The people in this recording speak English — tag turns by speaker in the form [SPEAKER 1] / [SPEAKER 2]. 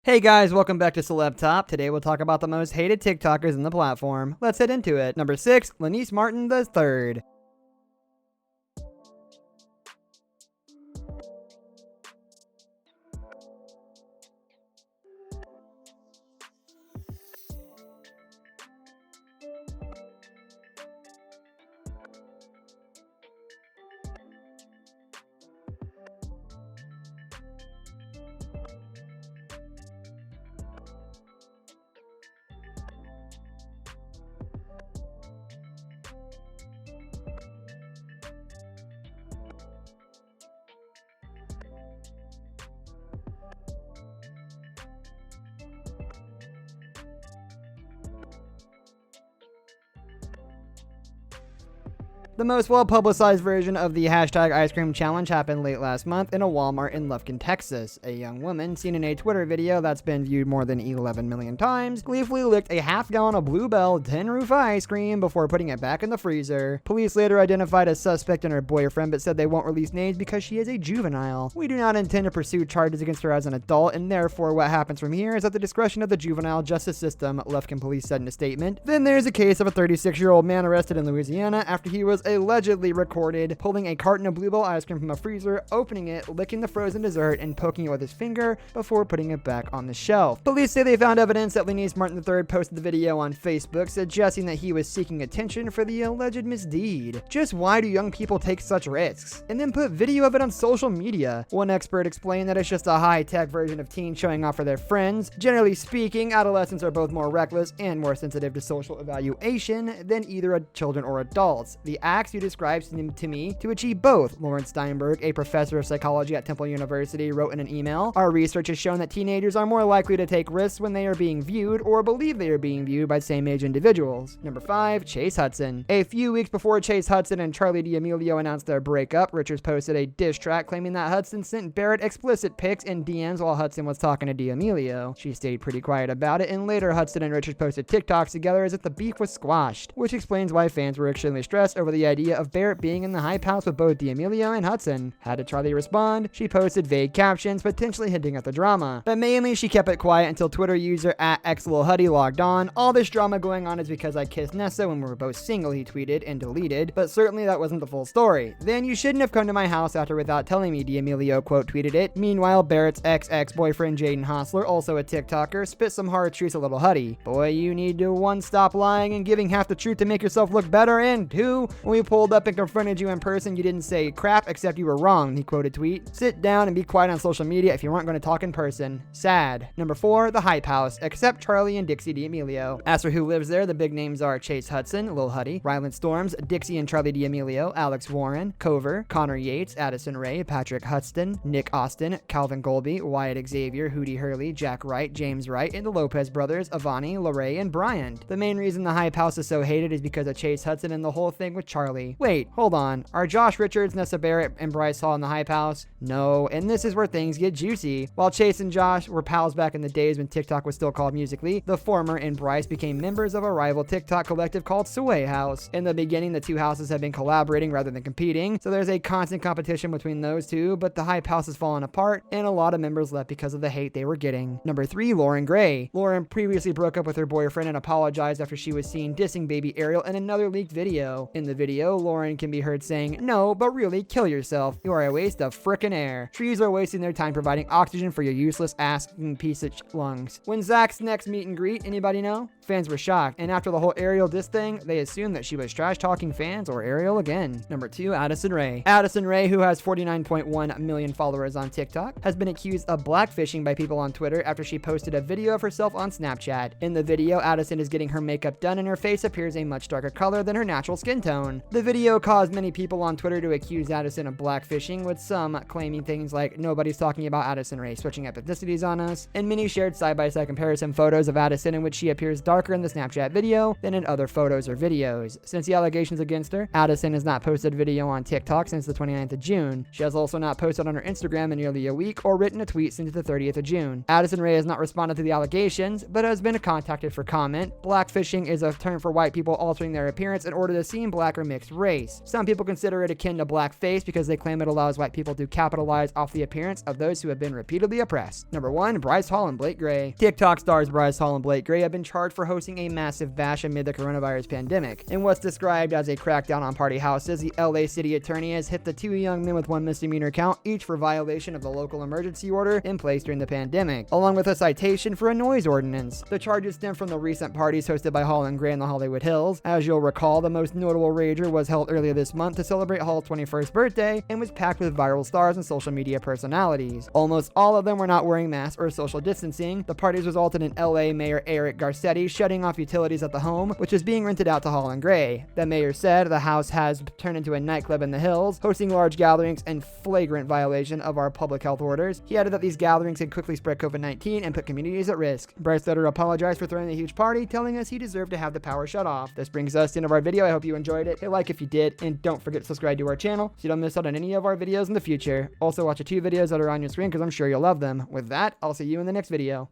[SPEAKER 1] Hey guys, welcome back to Celeb Top. Today we'll talk about the most hated TikTokers in the platform. Let's head into it. Number 6, Lenice Martin III. The most well-publicized version of the hashtag ice cream challenge happened late last month in a Walmart in Lufkin, Texas. A young woman, seen in a Twitter video that's been viewed more than 11 million times, gleefully licked a half-gallon of Blue Bell Tin Roof ice cream before putting it back in the freezer. Police later identified a suspect and her boyfriend, but said they won't release names because she is a juvenile. We do not intend to pursue charges against her as an adult, and therefore what happens from here is at the discretion of the juvenile justice system, Lufkin police said in a statement. Then there's a case of a 36-year-old man arrested in Louisiana after he was allegedly recorded pulling a carton of Blue Bell ice cream from a freezer, opening it, licking the frozen dessert, and poking it with his finger before putting it back on the shelf. Police say they found evidence that Lenice Martin III posted the video on Facebook, suggesting that he was seeking attention for the alleged misdeed. Just why do young people take such risks? And then put video of it on social media? One expert explained that it's just a high-tech version of teens showing off for their friends. Generally speaking, adolescents are both more reckless and more sensitive to social evaluation than either children or adults. The acts you describes to me to achieve both. Lauren Steinberg, a professor of psychology at Temple University, wrote in an email, "Our research has shown that teenagers are more likely to take risks when they are being viewed or believe they are being viewed by same-age individuals." Number 5, Chase Hudson. A few weeks before Chase Hudson and Charli D'Amelio announced their breakup, Richards posted a diss track claiming that Hudson sent Barrett explicit pics and DMs while Hudson was talking to D'Amelio. She stayed pretty quiet about it, and later Hudson and Richards posted TikToks together as if the beef was squashed, which explains why fans were extremely stressed over the idea of Barrett being in the hype house with both D'Amelio and Hudson. How did Charli respond? She posted vague captions, potentially hinting at the drama. But mainly, she kept it quiet until Twitter user @xlilhuddy logged on. "All this drama going on is because I kissed Nessa when we were both single," he tweeted and deleted. But certainly that wasn't the full story. "Then you shouldn't have come to my house after without telling me," D'Amelio quote tweeted it. Meanwhile, Barrett's ex-boyfriend Jaden Hostler, also a TikToker, spit some hard truths at Lil Huddy. "Boy, you need to 1, stop lying and giving half the truth to make yourself look better, and 2, when we pulled up and confronted you in person, you didn't say crap except you were wrong," he quoted tweet. "Sit down and be quiet on social media if you weren't going to talk in person. Sad." Number 4, the Hype House, except Charli and Dixie D'Amelio. As for who lives there, the big names are Chase Hudson, Lil Huddy, Ryland Storms, Dixie and Charli D'Amelio, Alex Warren, Cover, Connor Yates, Addison Rae, Patrick Hudson, Nick Austin, Calvin Golby, Wyatt Xavier, Hootie Hurley, Jack Wright, James Wright, and the Lopez brothers, Avani, Larae, and Bryant. The main reason the Hype House is so hated is because of Chase Hudson and the whole thing with Charli. Wait, hold on. Are Josh Richards, Nessa Barrett, and Bryce Hall in the Hype House? No, and this is where things get juicy. While Chase and Josh were pals back in the days when TikTok was still called Musical.ly, the former and Bryce became members of a rival TikTok collective called Sway House. In the beginning, the two houses have been collaborating rather than competing, so there's a constant competition between those two, but the Hype House has fallen apart, and a lot of members left because of the hate they were getting. Number 3, Lauren Gray. Lauren previously broke up with her boyfriend and apologized after she was seen dissing baby Ariel in another leaked video. In the video, Lauren can be heard saying, "No, but really, kill yourself. You are a waste of frickin' air. Trees are wasting their time providing oxygen for your useless ass piece of lungs." When Zach's next meet and greet, anybody know? Fans were shocked, and after the whole Ariel diss thing, they assumed that she was trash-talking fans or Ariel again. Number 2, Addison Rae. Addison Rae, who has 49.1 million followers on TikTok, has been accused of blackfishing by people on Twitter after she posted a video of herself on Snapchat. In the video, Addison is getting her makeup done and her face appears a much darker color than her natural skin tone. The video caused many people on Twitter to accuse Addison of blackfishing, with some claiming things like, "Nobody's talking about Addison Rae switching ethnicities on us," and many shared side-by-side comparison photos of Addison in which she appears darker in the Snapchat video than in other photos or videos. Since the allegations against her, Addison has not posted a video on TikTok since the 29th of June. She has also not posted on her Instagram in nearly a week or written a tweet since the 30th of June. Addison Rae has not responded to the allegations, but has been contacted for comment. Blackfishing is a term for white people altering their appearance in order to seem black or mixed race. Some people consider it akin to blackface because they claim it allows white people to capitalize off the appearance of those who have been repeatedly oppressed. Number 1. Bryce Hall and Blake Gray. TikTok stars Bryce Hall and Blake Gray have been charged for hosting a massive bash amid the coronavirus pandemic. In what's described as a crackdown on party houses, the LA city attorney has hit the 2 young men with 1 misdemeanor count, each for violation of the local emergency order in place during the pandemic, along with a citation for a noise ordinance. The charges stem from the recent parties hosted by Hall and Gray in the Hollywood Hills. As you'll recall, the most notable rager was held earlier this month to celebrate Hall's 21st birthday and was packed with viral stars and social media personalities. Almost all of them were not wearing masks or social distancing. The parties resulted in LA Mayor Eric Garcetti shutting off utilities at the home, which is being rented out to Hall and Gray. The mayor said the house has turned into a nightclub in the hills, hosting large gatherings in flagrant violation of our public health orders. He added that these gatherings could quickly spread COVID-19 and put communities at risk. Bryce later apologized for throwing a huge party, telling us he deserved to have the power shut off. This brings us to the end of our video. I hope you enjoyed it. Hit like if you did, and don't forget to subscribe to our channel so you don't miss out on any of our videos in the future. Also watch the 2 videos that are on your screen because I'm sure you'll love them. With that, I'll see you in the next video.